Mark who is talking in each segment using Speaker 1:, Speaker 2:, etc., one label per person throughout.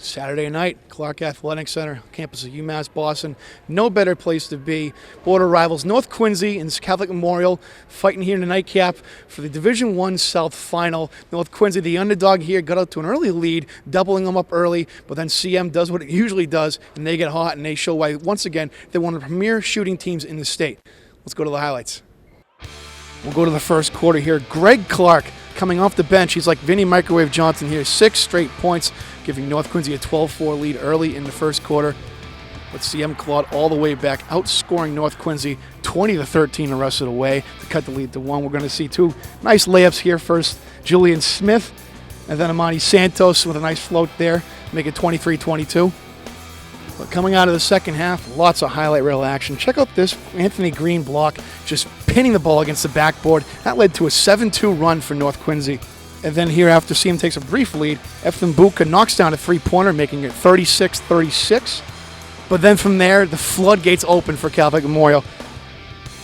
Speaker 1: Saturday night, Clark Athletic Center, campus of UMass Boston. No better place to be. Border rivals North Quincy and Catholic Memorial fighting here in the nightcap for the Division I South Final. North Quincy, the underdog here, got out to an early lead, doubling them up early, but then CM does what it usually does, and they get hot, and they show why, once again, they're one of the premier shooting teams in the state. Let's go to the highlights. We'll go to the first quarter here. Greg Clark coming off the bench. He's like Vinny Microwave Johnson here. 6 straight points, giving North Quincy a 12-4 lead early in the first quarter. But CM clawed all the way back, outscoring North Quincy 20-13 the rest of the way to cut the lead to 1. We're going to see 2 nice layups here. First, Julian Smith, and then Amani Santos with a nice float there, make it 23-22. But coming out of the second half, lots of highlight reel action. Check out this Anthony Green block, just pinning the ball against the backboard. That led to a 7-2 run for North Quincy. And then here, after CM takes a brief lead, Efton Buka knocks down a three-pointer, making it 36-36. But then from there, the floodgates open for Catholic Memorial.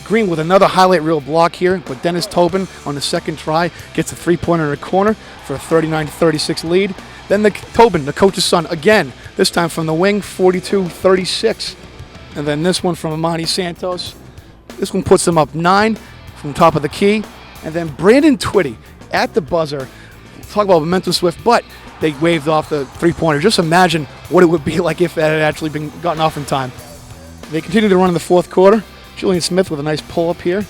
Speaker 1: Green with another highlight reel block here, but Dennis Tobin on the second try gets a three-pointer in the corner for a 39-36 lead. Then Tobin, the coach's son, again, this time from the wing, 42-36. And then this one from Amani Santos. This one puts them up 9 from top of the key. And then Brandon Twitty at the buzzer. Talk about momentum swift, but they waved off the three-pointer. Just imagine what it would be like if that had actually been gotten off in time. They continue to run in the fourth quarter. Julian Smith with a nice pull-up here.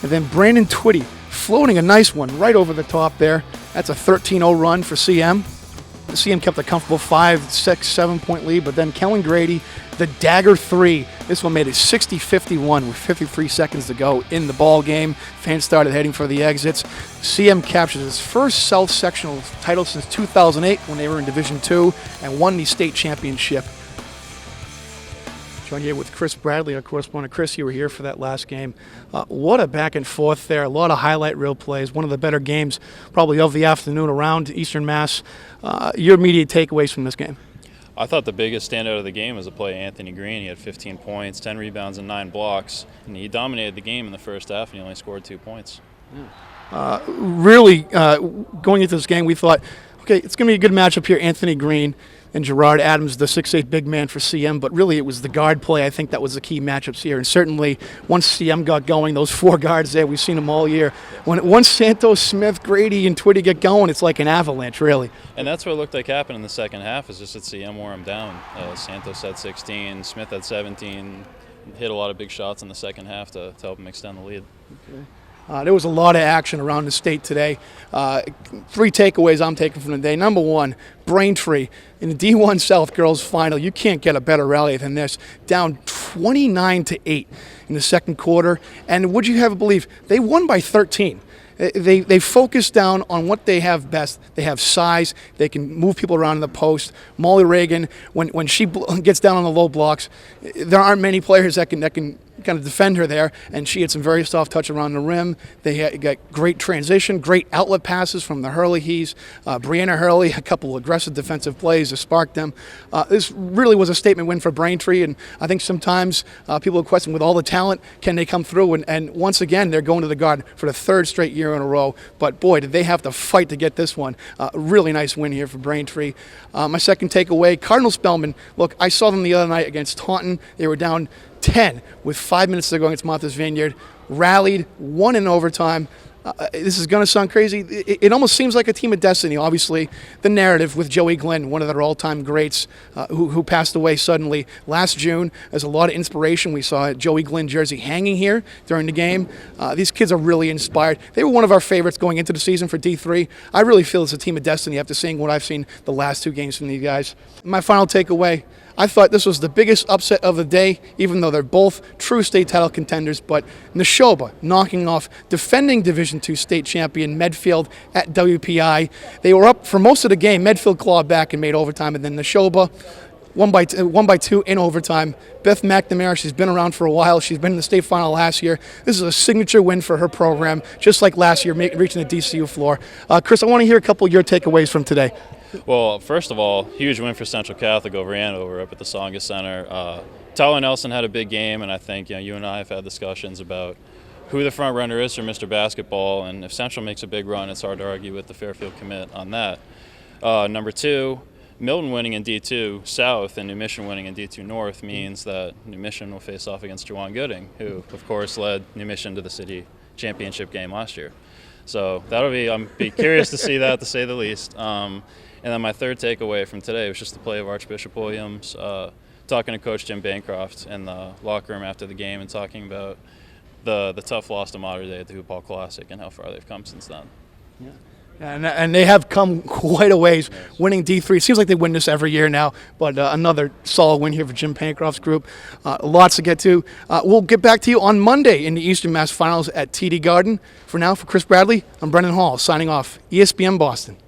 Speaker 1: And then Brandon Twitty floating a nice one right over the top there. That's a 13-0 run for CM. The CM kept a comfortable 5, 6, 7-point lead, but then Kellen Grady, the dagger 3. This one made it 60-51 with 53 seconds to go in the ball game. Fans started heading for the exits. CM captures his first South Sectional title since 2008 when they were in Division II and won the state championship. Joined here with Chris Bradley, our correspondent. Chris, you were here for that last game. What a back and forth there. A lot of highlight reel plays. One of the better games probably of the afternoon around Eastern Mass. Your immediate takeaways from this game?
Speaker 2: I thought the biggest standout of the game was the play Anthony Green. He had 15 points, 10 rebounds, and 9 blocks. And he dominated the game in the first half, and he only scored 2 points.
Speaker 1: Really, going into this game, we thought, okay, it's going to be a good matchup here, Anthony Green and Gerard Adams, the 6'8 big man for CM, but really it was the guard play. I think that was the key matchups here. And certainly once CM got going, those 4 guards there, we've seen them all year. Once Santos, Smith, Grady, and Twitty get going, it's like an avalanche, really.
Speaker 2: And that's what it looked like happened in the second half, is just that CM wore him down. Santos had 16, Smith had 17, hit a lot of big shots in the second half to help him extend the lead.
Speaker 1: Okay. There was a lot of action around the state today. 3 takeaways I'm taking from the day. Number 1, Braintree in the D1 South Girls Final. You can't get a better rally than this. Down 29-8 in the second quarter. And would you have to believe, they won by 13. They focus down on what they have best. They have size. They can move people around in the post. Molly Reagan, when she gets down on the low blocks, there aren't many players that can kind of defend her there, and she had some very soft touch around the rim. They got great transition, great outlet passes from the Hurley-Hees. Brianna Hurley, a couple of aggressive defensive plays to spark them. This really was a statement win for Braintree, and I think sometimes people question, with all the talent, can they come through? And once again, they're going to the Garden for the 3rd straight year in a row. But boy, did they have to fight to get this one. Really nice win here for Braintree. My second takeaway, Cardinal Spellman. Look, I saw them the other night against Taunton. They were down 10 with 5 minutes to go against Martha's Vineyard, rallied, won in overtime. This is going to sound crazy. It almost seems like a team of destiny. Obviously, the narrative with Joey Glenn, one of their all-time greats, who passed away suddenly last June. There's a lot of inspiration. We saw a Joey Glenn jersey hanging here during the game. These kids are really inspired. They were one of our favorites going into the season for D3. I really feel it's a team of destiny after seeing what I've seen the last 2 games from these guys. My final takeaway, I thought this was the biggest upset of the day, even though they're both true state title contenders. But Neshoba knocking off defending Division II state champion Medfield at WPI. They were up for most of the game. Medfield clawed back and made overtime, and then Neshoba won by 2 in overtime. Beth McNamara, she's been around for a while. She's been in the state final last year. This is a signature win for her program, just like last year, reaching the DCU floor. Chris, I want to hear a couple of your takeaways from today.
Speaker 2: Well, first of all, huge win for Central Catholic over Andover up at the Songa Center. Tyler Nelson had a big game, and I think you and I have had discussions about who the front runner is for Mr. Basketball, and if Central makes a big run, it's hard to argue with the Fairfield commit on that. Number 2, Milton winning in D2 South and New Mission winning in D2 North means that New Mission will face off against Jawan Gooding, who, of course, led New Mission to the city championship game last year. So I'm be curious to see that, to say the least. And then my third takeaway from today was just the play of Archbishop Williams, talking to Coach Jim Bancroft in the locker room after the game and talking about the tough loss to Mater Dei at the Hoop Hall Classic and how far they've come since then.
Speaker 1: Yeah. And they have come quite a ways, winning D3. It seems like they win this every year now, but another solid win here for Jim Bancroft's group. Lots to get to. We'll get back to you on Monday in the Eastern Mass Finals at TD Garden. For now, for Chris Bradley, I'm Brendan Hall, signing off. ESPN Boston.